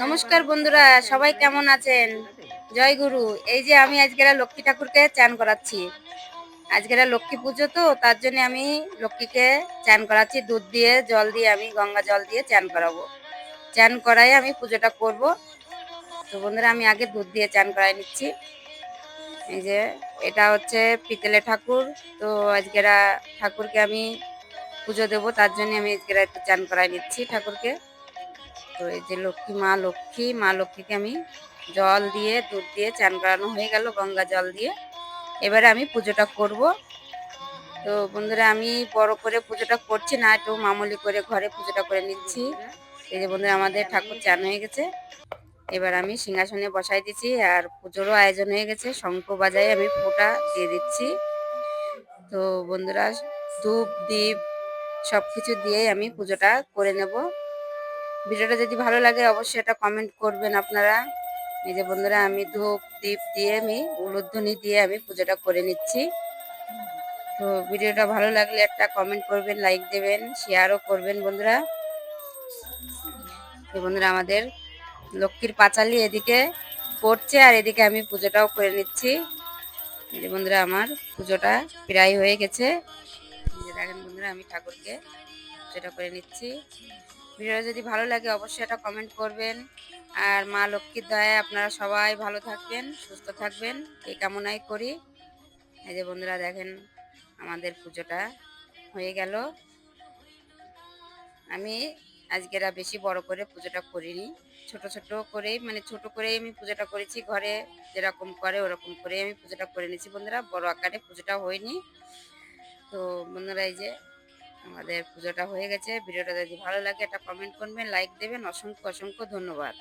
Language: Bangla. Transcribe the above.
নমস্কার বন্ধুরা, সবাই কেমন আছেন? জয় গুরু। এই যে আমি আজকেরা লক্ষ্মী ঠাকুরকে চান করাচ্ছি। আজকেরা লক্ষ্মী পুজো, তো তার জন্য আমি লক্ষ্মীকে চান করাচ্ছি। দুধ দিয়ে জল দিয়ে আমি গঙ্গা জল দিয়ে চান করাবো। চান করাই আমি পুজোটা করব। তো বন্ধুরা, আমি আগে দুধ দিয়ে চান করাই নিচ্ছি। এই যে এটা হচ্ছে পিতলের ঠাকুর। তো আজকেরা ঠাকুরকে আমি পুজো দেবো, তার জন্য আমি আজকেরা একটু চান করাই নিচ্ছি ঠাকুরকে। তো এই যে মা লক্ষ্মীকে আমি জল দিয়ে দুধ দিয়ে চান করানো হয়ে গেল গঙ্গা জল দিয়ে। এবারে আমি পুজোটা করব। তো বন্ধুরা, আমি বড় করে পুজোটা করছি না, একটু মামুলি করে ঘরে পুজোটা করে নিচ্ছি। এই যে বন্ধুরা, আমাদের ঠাকুর চান হয়ে গেছে। এবার আমি সিংহাসনে বসাই দিচ্ছি, আর পুজোরও আয়োজন হয়ে গেছে। শঙ্খ বাজায় আমি ফোঁটা দিয়ে দিচ্ছি। তো বন্ধুরা, ধূপ দীপ সবকিছু দিয়ে আমি পুজোটা করে নেব। ভিডিওটা যদি ভালো লাগে অবশ্যই এটা কমেন্ট করবেন আপনারা। এই যে বন্ধুরা, আমি ধূপ দীপ দিয়ে আমি উলুধ্বনি দিয়ে আমি পুজোটা করে নিচ্ছি। তো ভিডিওটা ভালো লাগলে একটা কমেন্ট করবেন, লাইক দেবেন, শেয়ারও করবেন বন্ধুরা। তো বন্ধুরা, আমাদের লক্ষ্মীর পাঁচালি এদিকে পড়ছে, আর এদিকে আমি পুজোটাও করে নিচ্ছি। এই যে বন্ধুরা, আমার পুজোটা প্রায় হয়ে গেছে। এই যে দেখেন বন্ধুরা, আমি ঠাকুরকে পুজোটা করে নিচ্ছি। ভিডিওটা যদি ভালো লাগে অবশ্যই একটা কমেন্ট করবেন। আর মা লক্ষ্মীর দয়ায় আপনারা সবাই ভালো থাকবেন, সুস্থ থাকবেন, এই কামনাই করি। এই যে বন্ধুরা দেখেন, আমাদের পুজোটা হয়ে গেল। আমি আজকের আর বেশি বড় করে পুজোটা করিনি, ছোট ছোট করেই, মানে ছোট করেই আমি পুজোটা করেছি। ঘরে যেরকম করে ওরকম করেই আমি পুজোটা করে নিয়েছি বন্ধুরা, বড় আকারে পুজোটা হয়নি। তো বন্ধুরা, এই যে আমাদের পুজোটা হয়ে গেছে। ভিডিওটা যদি ভালো লাগে একটা কমেন্ট করবেন, লাইক দেবেন। অসংখ্য অসংখ্য ধন্যবাদ।